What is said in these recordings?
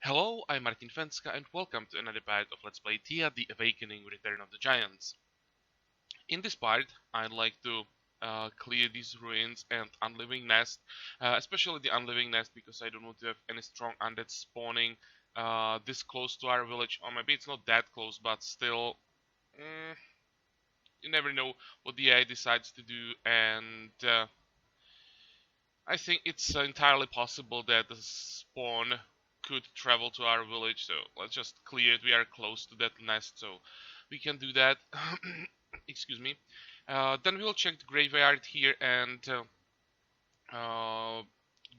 Hello, I'm Martin Fencka and welcome to another part of Let's Play Thea, The Awakening Return of the Giants. In this part, I'd like to clear these ruins and unliving nest, especially the unliving nest because I don't want to have any strong undead spawning this close to our village, or maybe it's not that close, but still, you never know what the AI decides to do, and I think it's entirely possible that the spawn could travel to our village, so let's just clear it. We are close to that nest, so we can do that. Excuse me. Then we'll check the graveyard here and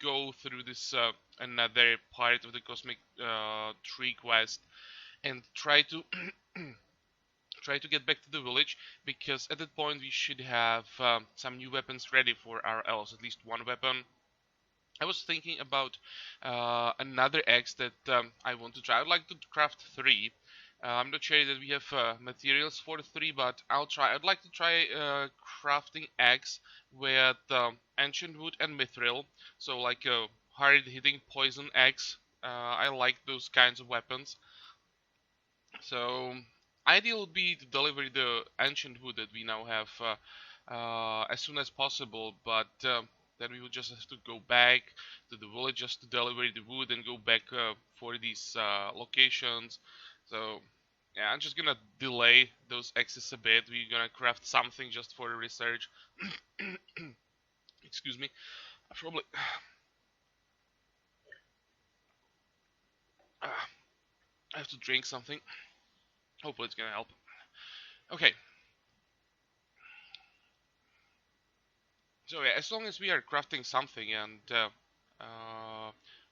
go through this another part of the cosmic tree quest and try to try to get back to the village, because at that point we should have some new weapons ready for our elves, at least one weapon. I was thinking about another axe that I want to try. I'd like to craft 3. I'm not sure that we have materials for 3, but I'll try. I'd like to try crafting axe with ancient wood and mithril, so like a hard-hitting poison axe. I like those kinds of weapons. So ideal would be to deliver the ancient wood that we now have as soon as possible, but then we would just have to go back to the village just to deliver the wood and go back for these locations. So yeah, I'm just gonna delay those axes a bit. We're gonna craft something just for research. Excuse me. I probably I have to drink something. Hopefully it's gonna help. Okay. So yeah, as long as we are crafting something and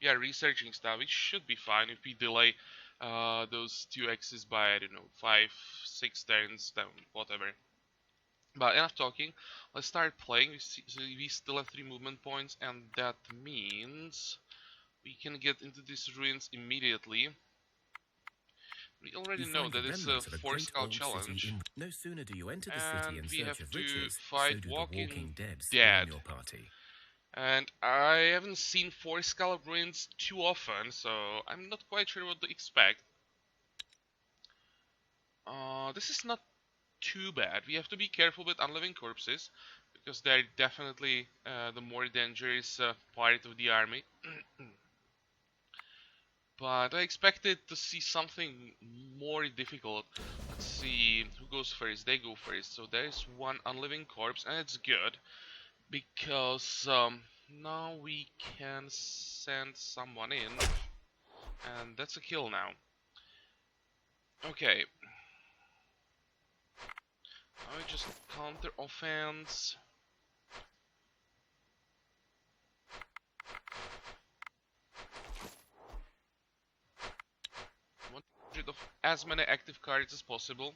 we are researching stuff, it should be fine if we delay those 2 axes by, I don't know, 5, 6 turns, then whatever. But enough talking, let's start playing. So we still have 3 movement points, and that means we can get into these ruins immediately. We already know that it's a 4-skull challenge, No sooner do you enter the city in and we have search of to riches, fight so do the Walking dead Dead. your party. And I haven't seen 4-skull ruins too often, so I'm not quite sure what to expect. This is not too bad. We have to be careful with unliving corpses, because they're definitely the more dangerous part of the army. But I expected to see something more difficult. Let's see who goes first. They go first. So there's one unliving corpse, and it's good, because now we can send someone in, and that's a kill now. Okay. I just counter offense. Want to get rid of as many active cards as possible.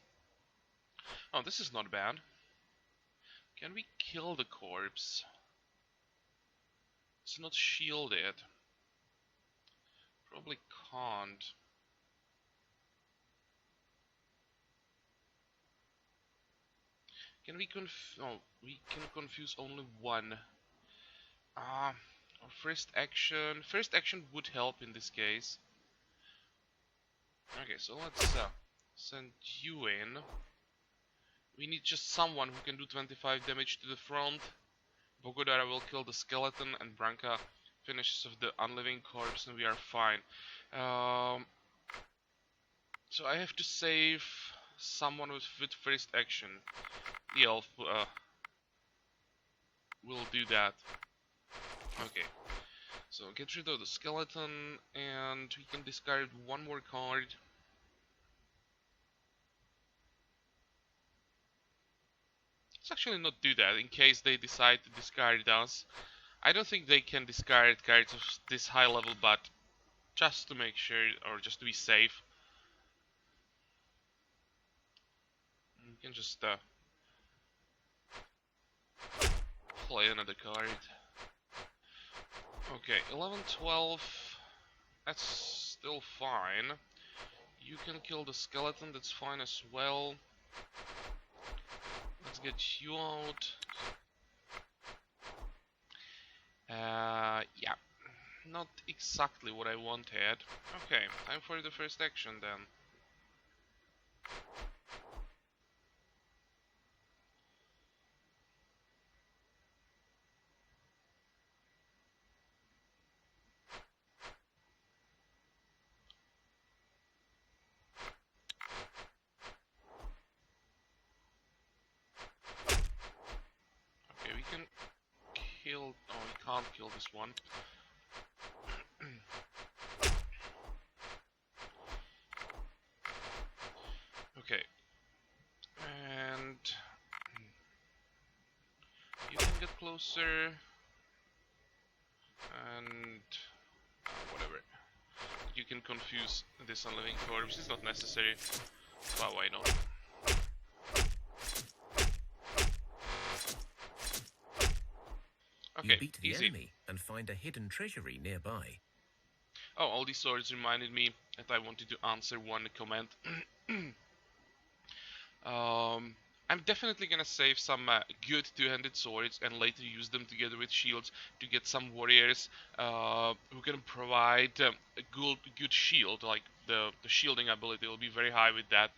Oh, this is not bad. Can we kill the corpse? It's not shielded. Probably can't. Can we oh, we can confuse only one. Our first action would help in this case. Okay, so let's send you in. We need just someone who can do 25 damage to the front. Bogodara will kill the skeleton, and Branka finishes off the unliving corpse, and we are fine. So I have to save someone with first action. The elf will do that. Okay. So get rid of the skeleton, and we can discard one more card. Let's actually not do that, in case they decide to discard us. I don't think they can discard cards of this high level, but just to make sure, or just to be safe, you can just play another card. Okay, 11, 12, that's still fine. You can kill the skeleton, that's fine as well. Let's get you out. Yeah. not exactly what I wanted. Okay, time for the first action then. Okay, we can kill... Oh, we can't kill this one. Okay, and you can get closer, and whatever. You can confuse this unliving corpse. It's not necessary, but why not? You Okay, beat the easy. enemy and find a hidden treasury nearby. Oh, all these swords reminded me that I wanted to answer one comment. Um, I'm definitely gonna save some good two-handed swords and later use them together with shields to get some warriors who can provide a good shield. Like the shielding ability will be very high with that,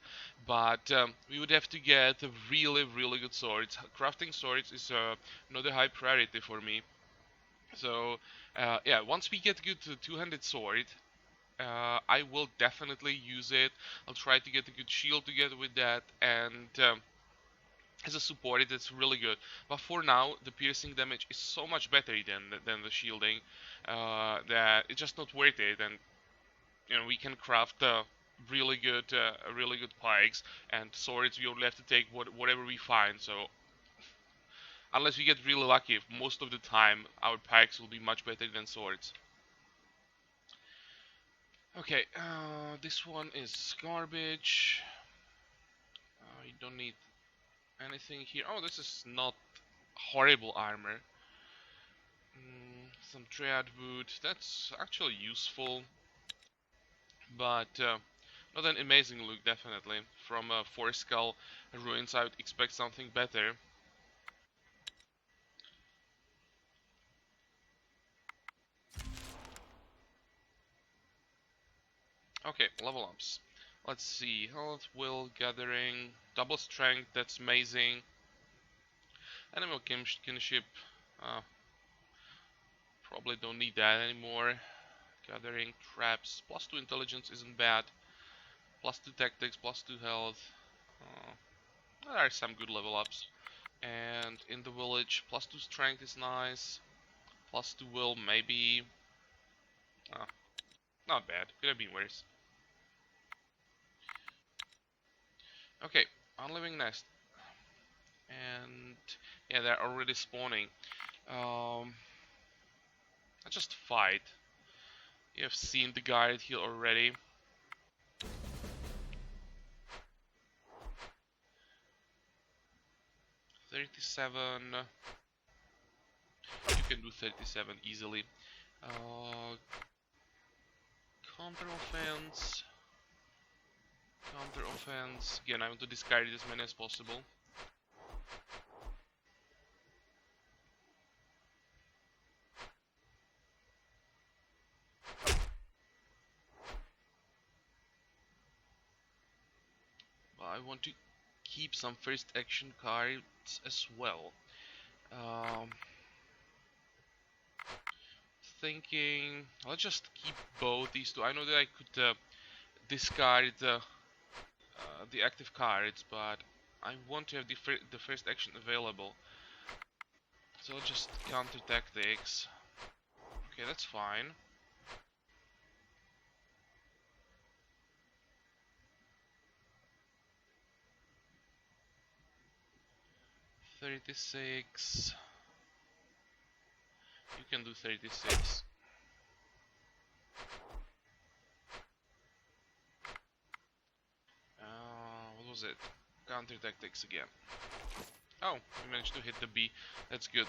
but we would have to get really good swords. Crafting swords is another high priority for me. So yeah, once we get good two-handed sword, I will definitely use it. I'll try to get a good shield together with that, and as a support, it's really good. But for now, the piercing damage is so much better than the shielding that it's just not worth it. And you know, we can craft really good pikes and swords. We only have to take whatever we find. So unless we get really lucky, most of the time our pikes will be much better than swords. Okay, this one is garbage. You don't need anything here. Oh, this is not horrible armor. Some triad wood. That's actually useful, but not an amazing look, definitely. From Forest Skull Ruins, I would expect something better. Okay, level ups. Let's see. Health, will, gathering, double strength. That's amazing. Animal kinship. Uh, Probably don't need that anymore. Gathering, traps, +2 intelligence isn't bad. +2 tactics, +2 health. Uh, there are some good level ups. And in the village, +2 strength is nice. +2 will, maybe. Uh, Not bad. Could have been worse. Okay, unliving nest. And yeah, they're already spawning. I just fight. You have seen the guide here already. 37. You can do 37 easily. Uh, Counter offense. Counter offense. Again, I want to discard it as many as possible. But I want to keep some first action cards as well. Um, Thinking, let's just keep both these two. I know that I could discard the active cards, but I want to have the first action available. So I'll just counter tactics. Okay, that's fine. 36. You can do 36. What was it? Counter tactics again. Oh, we managed to hit the B. That's good.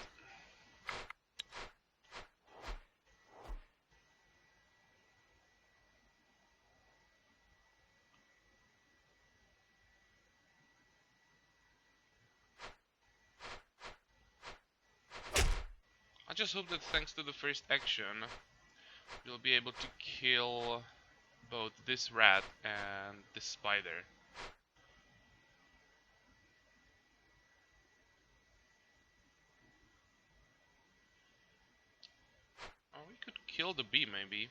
I just hope that thanks to the first action, we'll be able to kill both this rat and this spider. Oh, we could kill the bee maybe.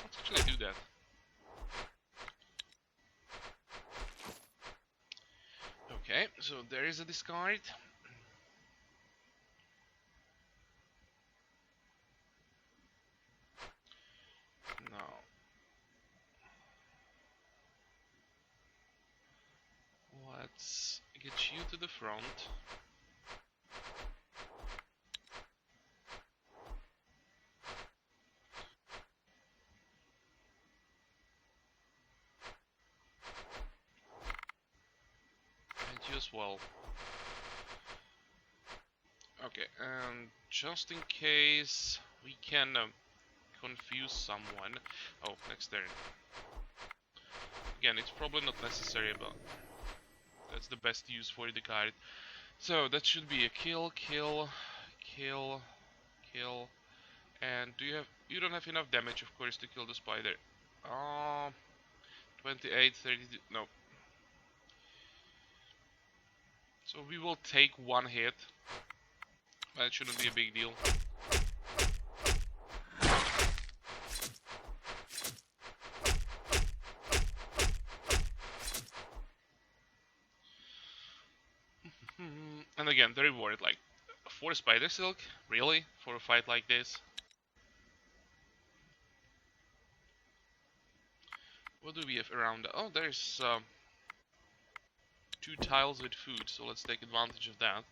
Let's actually do that. Okay, so there is a discard. Now, let's get you to the front. And you as well. Okay, and just in case we can confuse someone. Oh, next turn. Again, it's probably not necessary, but that's the best use for the card. So that should be a kill, kill, kill, kill. And you don't have enough damage, of course, to kill the spider. 28, 32, no. So we will take one hit, but it shouldn't be a big deal. And again, the reward, like 4 spider silk, really, for a fight like this? What do we have around? Oh, there's 2 tiles with food, so let's take advantage of that.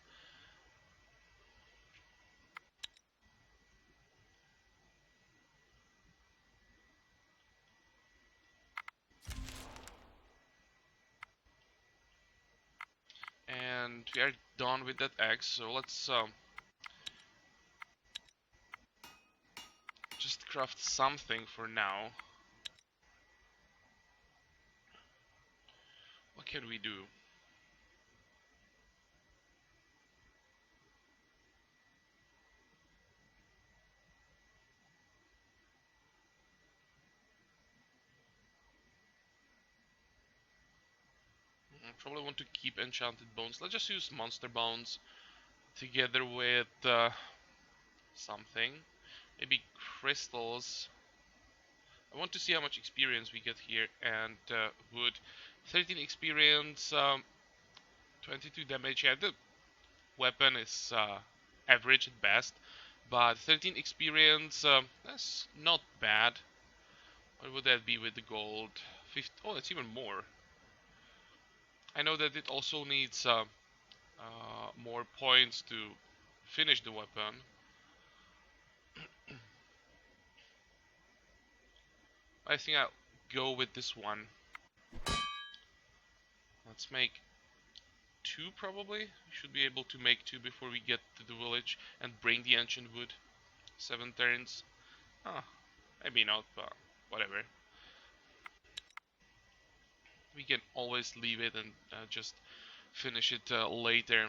And we are done with that egg, so let's just craft something for now. What can we do? I probably want to keep enchanted bones. Let's just use monster bones together with something. Maybe crystals. I want to see how much experience we get here. And wood. 13 experience, 22 damage. Yeah, the weapon is average at best. But 13 experience, that's not bad. What would that be with the gold? 50, oh, it's even more. I know that it also needs more points to finish the weapon. I think I'll go with this one. Let's make 2 probably. We should be able to make 2 before we get to the village and bring the ancient wood. 7 turns. Ah, maybe not, but whatever. We can always leave it and just finish it later.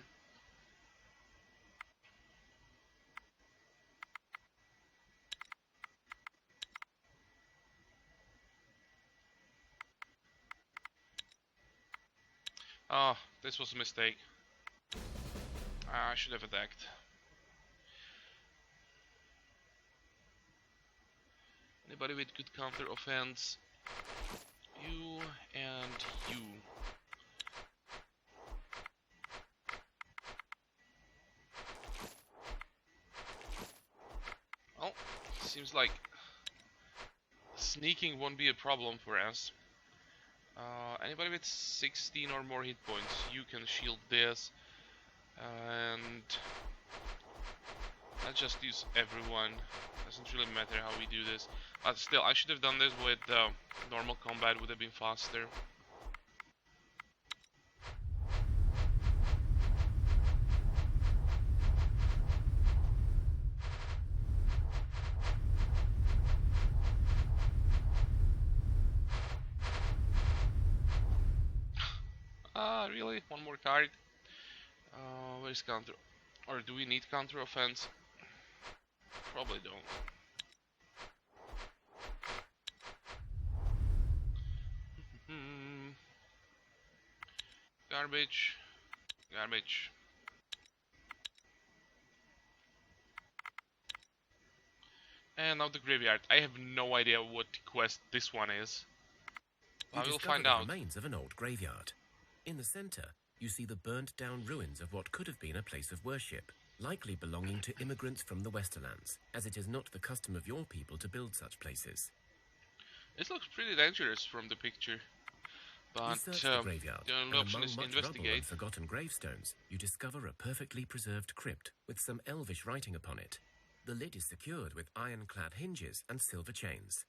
Ah, this was a mistake. I should have attacked. Anybody with good counter offense? You and you. Oh, seems like sneaking won't be a problem for us. Anybody with 16 or more hit points, you can shield this. And let's just use everyone. Doesn't really matter how we do this. But still, I should have done this with normal combat, would have been faster. Ah, really? One more card? Where's counter? Or do we need counter offense? Probably don't. Hmm. Garbage. Garbage. And now the graveyard. I have no idea what quest this one is. You I will discover find the out. remains of an old graveyard. In the center, you see the burnt-down ruins of what could have been a place of worship, likely belonging to immigrants from the Westerlands, as it is not the custom of your people to build such places. It looks pretty dangerous from the picture. You But search the graveyard, the only and option among is much rubble investigate. and forgotten gravestones, you discover a perfectly preserved crypt with some elvish writing upon it. The lid is secured with iron-clad hinges and silver chains.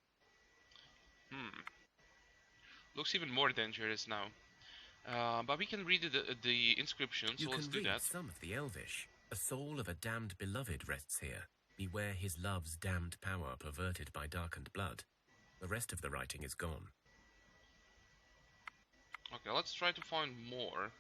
Looks even more dangerous now. But we can read the inscription, You so let's can do read that. some of the elvish. A soul of a damned beloved rests here. Beware his love's damned power perverted by darkened blood. The rest of the writing is gone. Okay, let's try to find more.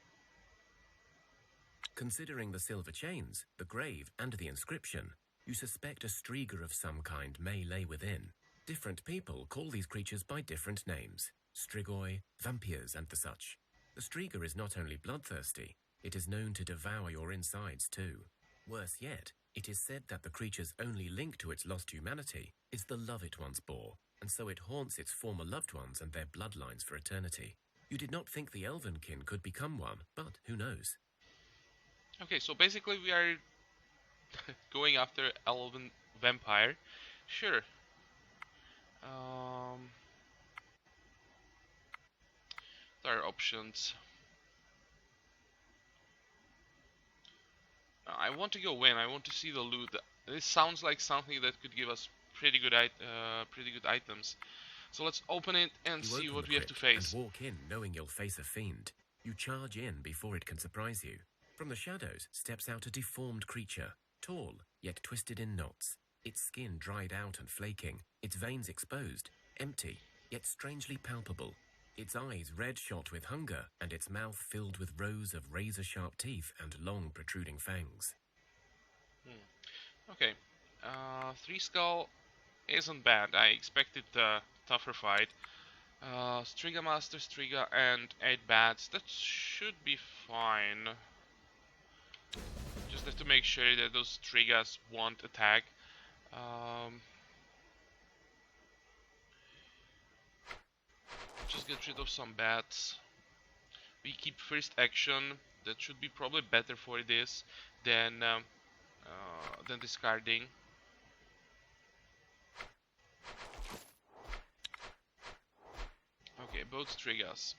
Considering the silver chains, the grave, and the inscription, you suspect a striga of some kind may lay within. Different people call these creatures by different names. Strigoi, vampires, and the such. The striga is not only bloodthirsty, it is known to devour your insides too. Worse yet, it is said that the creature's only link to its lost humanity is the love it once bore, and so it haunts its former loved ones and their bloodlines for eternity. You did not think the Elvenkin could become one, but who knows? Okay, so basically we are going after Elven Vampire. Sure. There are options. I want to go in. I want to see the loot. This sounds like something that could give us pretty good items. So let's open it and You see open what the we have to crypt and face. walk in knowing you'll face a fiend. You charge in before it can surprise you. From the shadows steps out a deformed creature, tall, yet twisted in knots. Its skin dried out and flaking, its veins exposed, empty, yet strangely palpable. Its eyes red-shot with hunger, and its mouth filled with rows of razor-sharp teeth and long protruding fangs. Okay. 3 skull isn't bad. I expected a tougher fight. Striga Master, Striga, and 8 bats. That should be fine. Just have to make sure that those Strigas won't attack. Um, just get rid of some bats. We keep first action. That should be probably better for this than discarding. Okay, both Strigas.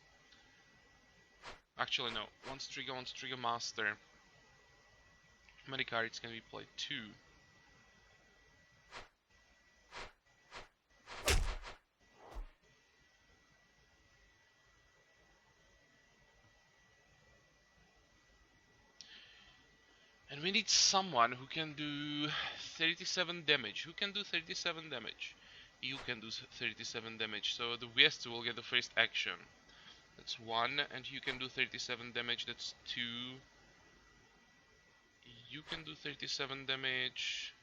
Actually, no. One Striga Master. How many cards can we play? 2. And we need someone who can do 37 damage. Who can do 37 damage? You can do 37 damage. So the West will get the first action. That's 1. And you can do 37 damage. That's 2. You can do 37 damage.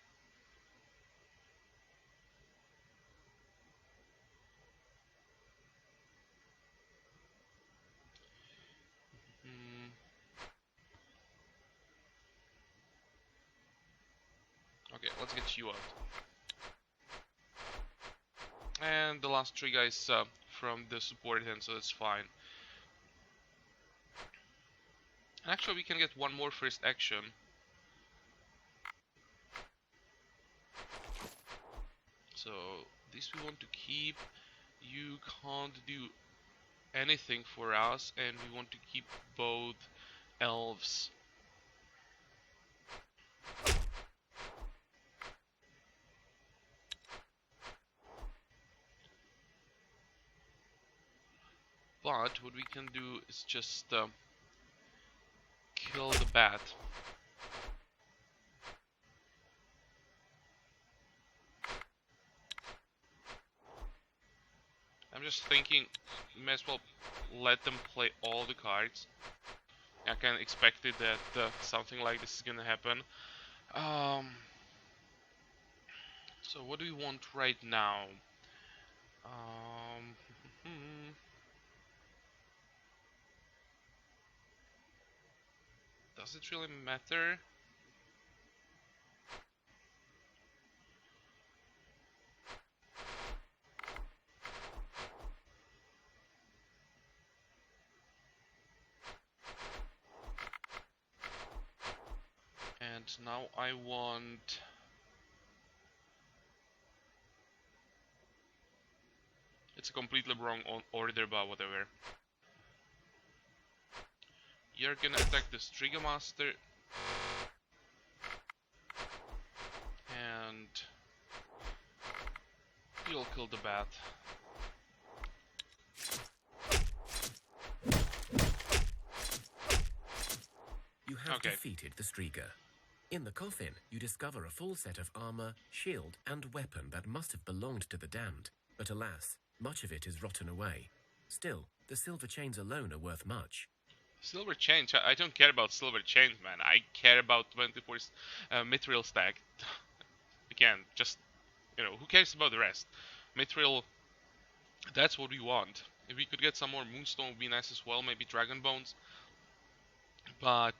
Hmm. Okay, let's get you out. And the last 3 guys from the support hand, so that's fine. And actually, we can get one more first action. So this we want to keep. You can't do anything for us, and we want to keep both elves. But what we can do is just kill the bat. I'm just thinking, may as well let them play all the cards. I kind of expected that something like this is gonna happen. Um, so what do we want right now? Um, does it really matter? And now I want. It's a completely wrong order, but whatever. You're gonna attack the Striga Master. And you'll kill the bat. You have defeated the Striga. In the coffin, you discover a full set of armor, shield, and weapon that must have belonged to the damned, but alas, much of it is rotten away. Still, the silver chains alone are worth much. Silver chains? I don't care about silver chains, man. I care about 24 mithril stack. Again, just, who cares about the rest? Mithril, that's what we want. If we could get some more moonstone, would be nice as well. Maybe dragon bones. But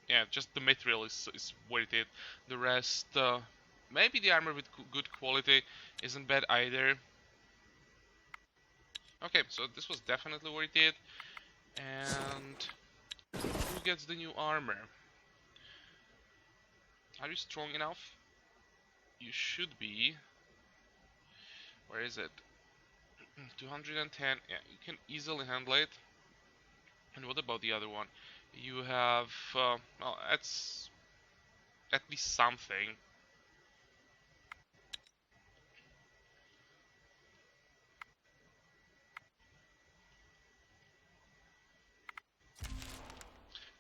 yeah, just the mithril is worth it. The rest, maybe the armor with good quality isn't bad either. Okay, so this was definitely worth it. And who gets the new armor? Are you strong enough? You should be. Where is it? 210. Yeah, you can easily handle it. And what about the other one? You have, well, that's at least something.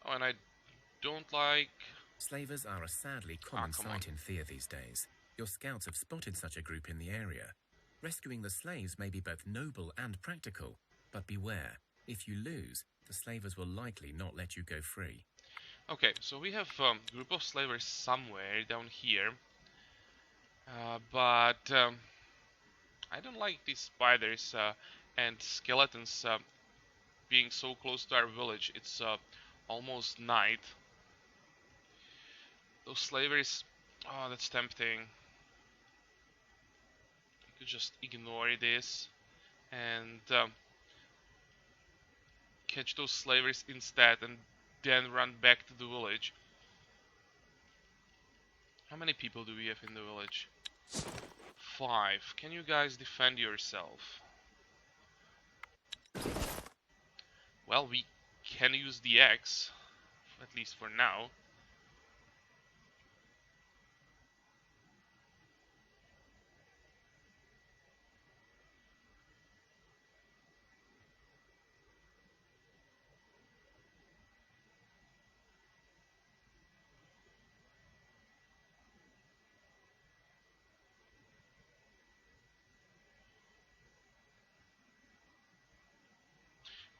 Oh, and I don't like... Slavers are a sadly common sight in Thea these days. Your scouts have spotted such a group in the area. Rescuing the slaves may be both noble and practical, but beware. If you lose, the slavers will likely not let you go free. Okay, so we have a group of slavers somewhere down here. But I don't like these spiders and skeletons being so close to our village. It's almost night. Those slavers, oh, that's tempting. I could just ignore this and catch those slavers instead and then run back to the village. How many people do we have in the village? 5. Can you guys defend yourself? Well, we can use the axe, at least for now.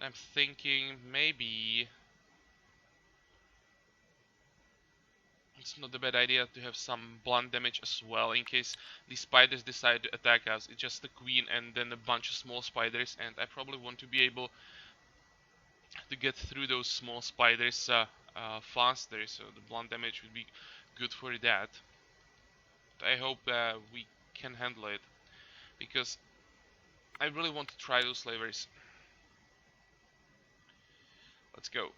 I'm thinking maybe it's not a bad idea to have some blunt damage as well in case the spiders decide to attack us. It's just the queen and then a bunch of small spiders, and I probably want to be able to get through those small spiders faster, so the blunt damage would be good for that. But I hope we can handle it, because I really want to try those slavers. Let's go.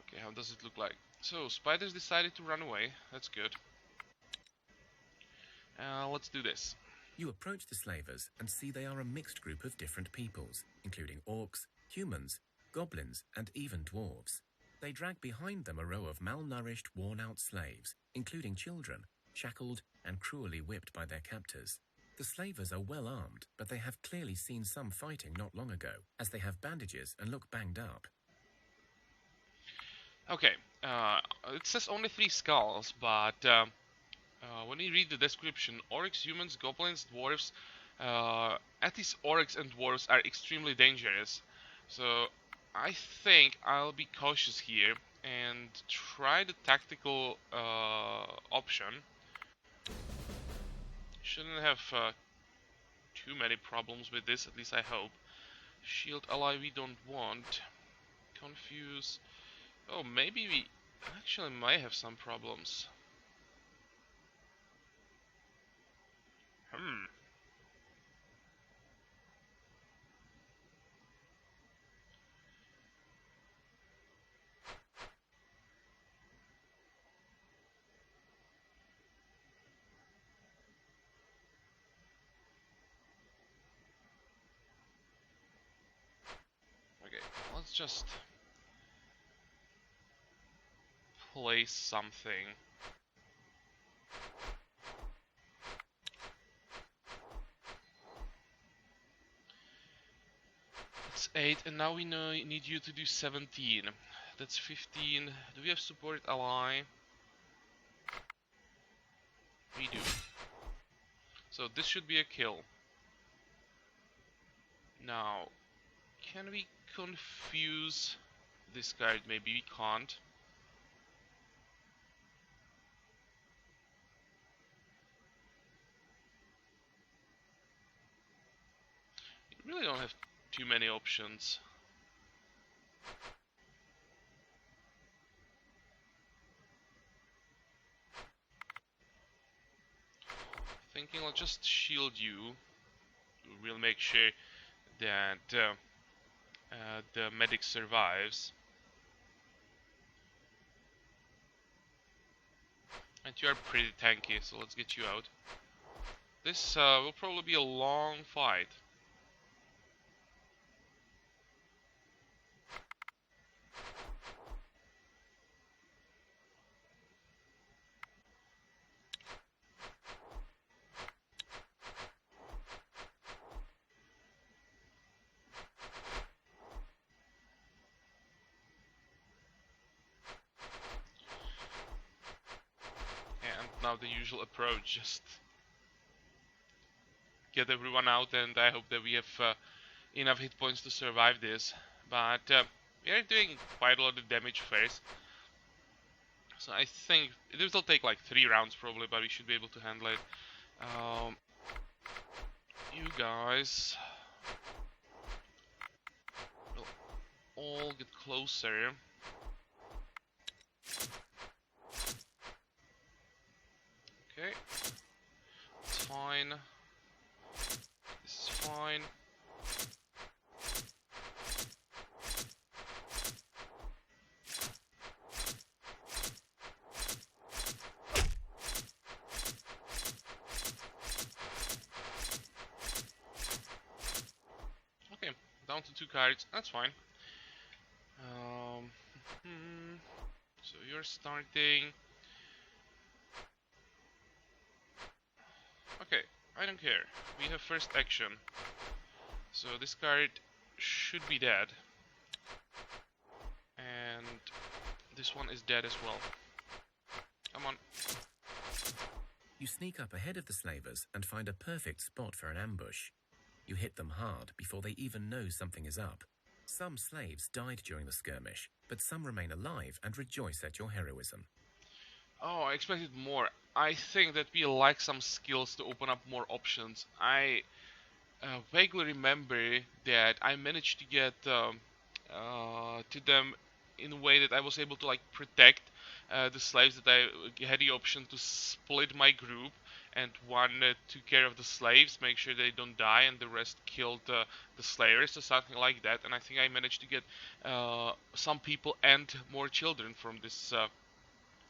Okay, how does it look like? So, spiders decided to run away. That's good. Let's do this. You approach the slavers and see they are a mixed group of different peoples, including orcs, humans, goblins, and even dwarves. They drag behind them a row of malnourished, worn-out slaves, including children, shackled and cruelly whipped by their captors. The slavers are well armed, but they have clearly seen some fighting not long ago, as they have bandages and look banged up. Okay, it says only 3 skulls, but when you read the description, orcs, humans, goblins, dwarves, at least orcs and dwarves are extremely dangerous. So I think I'll be cautious here and try the tactical option. Shouldn't have too many problems with this, at least I hope. Shield ally we don't want. Confuse. Oh, maybe we actually might have some problems. Hmm. Okay, let's just place something. It's 8, and now we need you to do 17. That's 15. Do we have support ally? We do. So this should be a kill. Now, can we confuse this card? Maybe we can't. We really don't have too many options. Thinking I'll just shield you. We'll make sure that the medic survives. And you are pretty tanky, so let's get you out. This will probably be a long fight. And now the usual approach, just get everyone out, and I hope that we have enough hit points to survive this. But we are doing quite a lot of damage first. So I think this will take like 3 rounds probably, but we should be able to handle it. You guys will all get closer. Okay, it's fine. This is fine. Okay, down to 2 cards. That's fine. So you're starting. Okay, I don't care. We have first action. So this card should be dead. And this one is dead as well. Come on. You sneak up ahead of the slavers and find a perfect spot for an ambush. You hit them hard before they even know something is up. Some slaves died during the skirmish, but some remain alive and rejoice at your heroism. Oh, I expected more. I think that we lack some skills to open up more options. I vaguely remember that I managed to get to them in a way that I was able to like protect the slaves, that I had the option to split my group, and one took care of the slaves, make sure they don't die, and the rest killed the slayers or something like that. And I think I managed to get some people and more children from this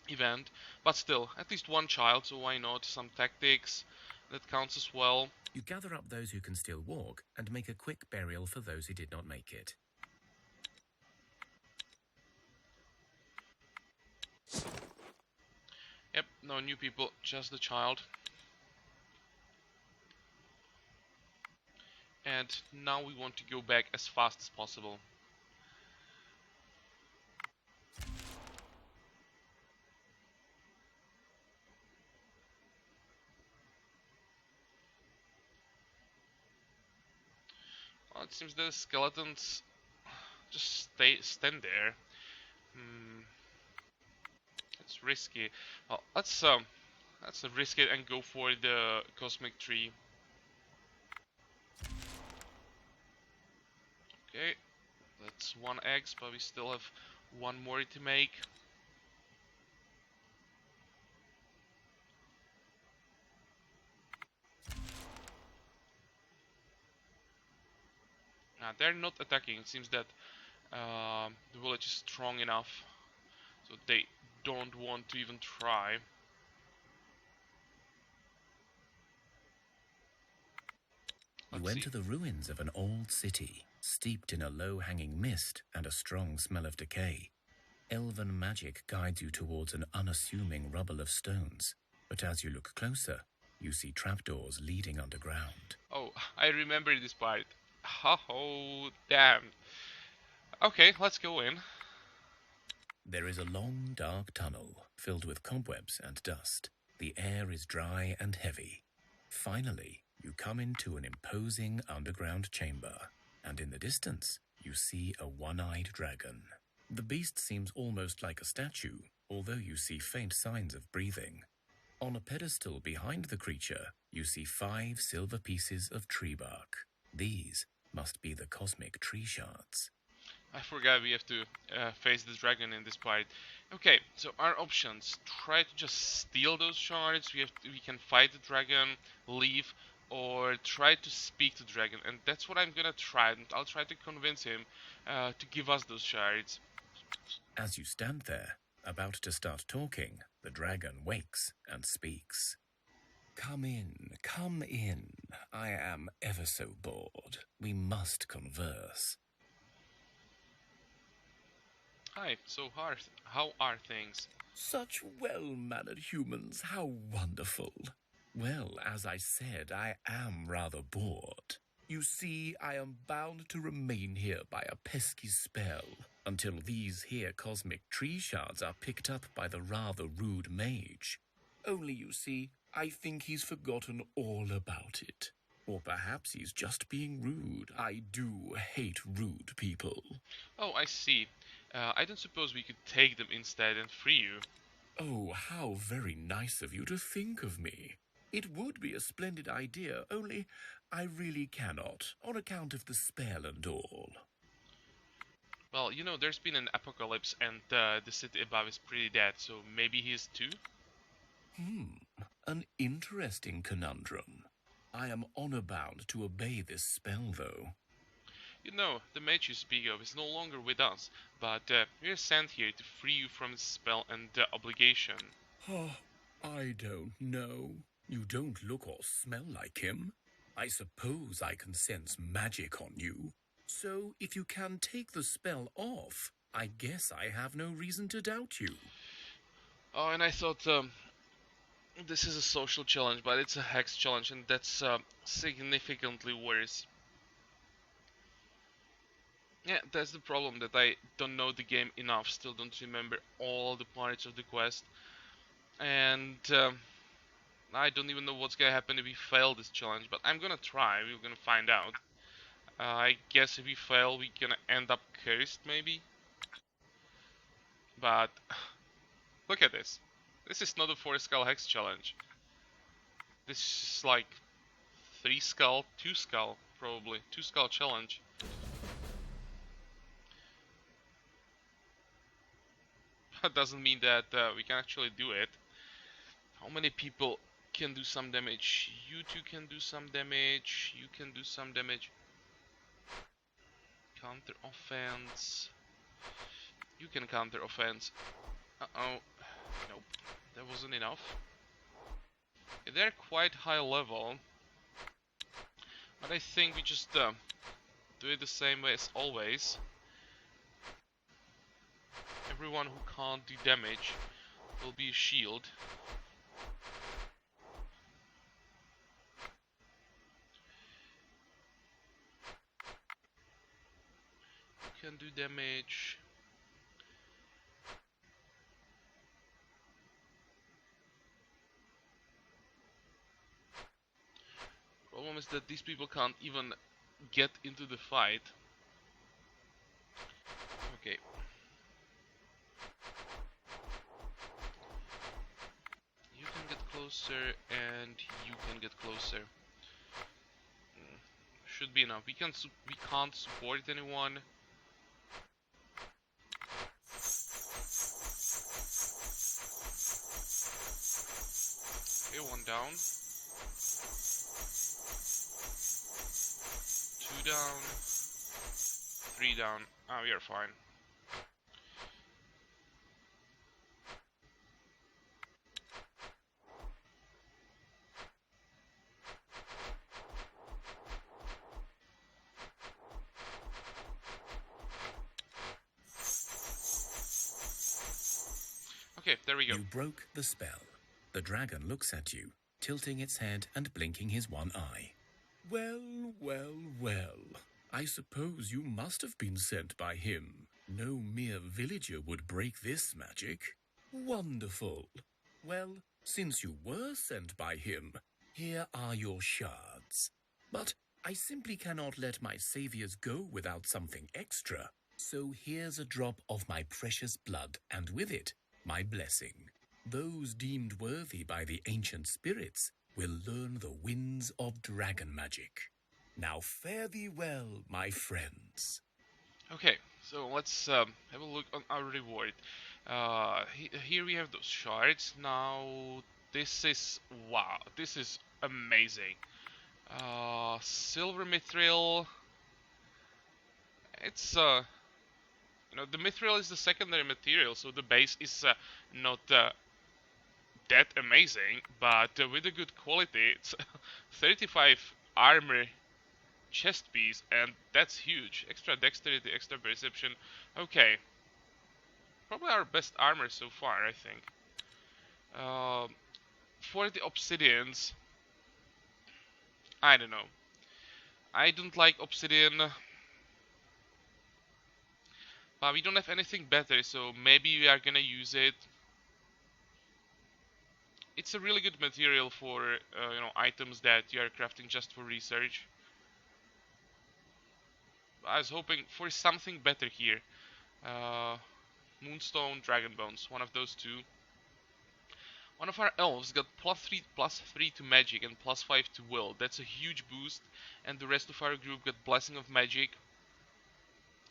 event, but still, at least one child, so why not? Some tactics, that counts as well. You gather up those who can still walk and make a quick burial for those who did not make it. Yep, no new people, just the child. And now we want to go back as fast as possible. it seems the skeletons just stand there. Hmm, it's risky. Well, let's risk it and go for the cosmic tree. Okay, that's one X, but we still have one more to make. They're not attacking. It seems that the village is strong enough, so they don't want to even try. You Let's see. enter the ruins of an old city, steeped in a low-hanging mist and a strong smell of decay. Elven magic guides you towards an unassuming rubble of stones, but as you look closer, you see trapdoors leading underground. Oh, I remember this part. Oh, damn. Okay, let's go in. There is a long, dark tunnel filled with cobwebs and dust. The air is dry and heavy. Finally, you come into an imposing underground chamber, and in the distance, you see a one-eyed dragon. The beast seems almost like a statue, although you see faint signs of breathing. On a pedestal behind the creature, you see 5 silver pieces of tree bark. These must be the cosmic tree shards. I forgot we have to face the dragon in this part. Okay, so our options: try to just steal those shards. We can fight the dragon, leave, or try to speak to the dragon. And that's what I'm gonna try. And I'll try to convince him to give us those shards. As you stand there, about to start talking, the dragon wakes and speaks. Come in, come in. I am ever so bored. We must converse. Hi. So how are things? Such well-mannered humans, how wonderful. Well, as I said, I am rather bored. You see, I am bound to remain here by a pesky spell until these here cosmic tree shards are picked up by the rather rude mage. Only, you see, I think he's forgotten all about it. Or perhaps he's just being rude. I do hate rude people. Oh, I see. I don't suppose we could take them instead and free you. Oh, how very nice of you to think of me. It would be a splendid idea, only I really cannot, on account of the spell and all. Well, you know, there's been an apocalypse and the city above is pretty dead, so maybe he is too? An interesting conundrum. I am honor-bound to obey this spell, though. You know, the mage you speak of is no longer with us, but we're sent here to free you from the spell and the obligation. Oh, I don't know. You don't look or smell like him. I suppose I can sense magic on you. So, if you can take the spell off, I guess I have no reason to doubt you. Oh, and I thought this is a social challenge, but it's a hex challenge, and that's significantly worse. Yeah, that's the problem, that I don't know the game enough, still don't remember all the parts of the quest, and I don't even know what's gonna happen if we fail this challenge, but I'm gonna try, we're gonna find out. I guess if we fail, we're gonna end up cursed, maybe? But, look at this. This is not a 4 skull hex challenge. This is like 3 skull, 2 skull, probably. 2 skull challenge. That doesn't mean that we can actually do it. How many people can do some damage? You two can do some damage. You can do some damage. Counter offense. You can counter offense. Uh-oh. Nope. That wasn't enough. They're quite high level. But I think we just do it the same way as always. Everyone who can't do damage will be a shield. Who can do damage? Problem is that these people can't even get into the fight. Okay. You can get closer, and you can get closer. Should be enough. We can't support anyone. Okay, one down. Two down. Three down. Ah, we are fine. Okay, there we go. You broke the spell. The dragon looks at you, tilting its head and blinking his one eye. Well, well, well. I suppose you must have been sent by him. No mere villager would break this magic. Wonderful. Well, since you were sent by him, here are your shards. But I simply cannot let my saviors go without something extra. So here's a drop of my precious blood, and with it, my blessing. Those deemed worthy by the ancient spirits will learn the winds of dragon magic. Now fare thee well, my friends. Okay, so let's have a look on our reward. Here we have those shards. Now this is wow. This is amazing. Silver mithril. It's the mithril is the secondary material, so the base is not that amazing, but with a good quality. It's 35 armor chest piece, and that's huge. Extra dexterity, extra perception. Okay, probably our best armor so far, I think. For the obsidians, I don't know. I don't like obsidian, but we don't have anything better, so maybe we are gonna use it. It's a really good material for items that you are crafting just for research. I was hoping for something better here. Moonstone, Dragon Bones, one of those two. One of our elves got +3 to magic and +5 to will. That's a huge boost, and the rest of our group got Blessing of Magic.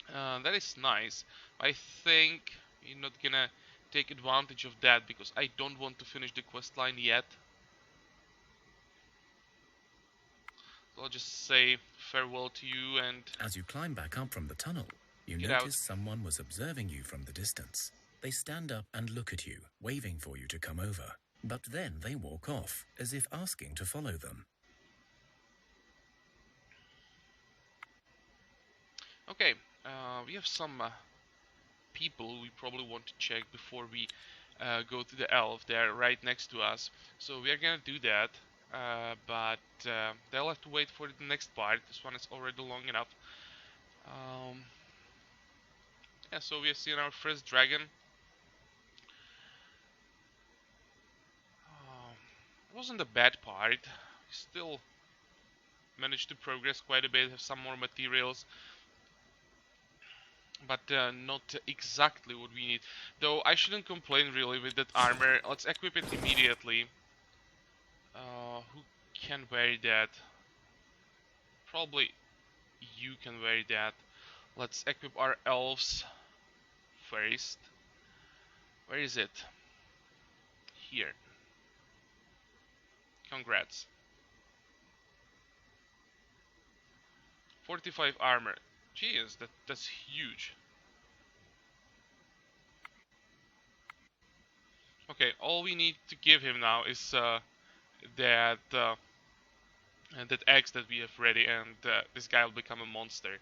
That is nice. I think we're not gonna take advantage of that because I don't want to finish the quest line yet. So I'll just say farewell to you and As you climb back up from the tunnel, you get notice out. someone was observing you from the distance. They stand up and look at you, waving for you to come over. But then they walk off, as if asking to follow them. Okay, we have some people we probably want to check before we go to the elf. They're right next to us, so we are gonna do that. But they'll have to wait for the next part. This one is already long enough. Yeah, so we have seen our first dragon. It wasn't a bad part. We still managed to progress quite a bit, have some more materials, but not exactly what we need. Though I shouldn't complain really with that armor. Let's equip it immediately. Who can wear that? Probably you can wear that. Let's equip our elves first. Where is it? Here. Congrats. 45 armor. Jeez, that's huge. Okay, all we need to give him now is that that axe that we have ready, and this guy will become a monster.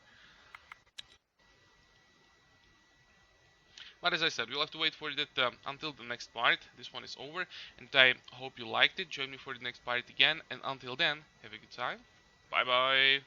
But as I said, we'll have to wait for that until the next part. This one is over, and I hope you liked it. Join me for the next part again, and until then, have a good time. Bye bye.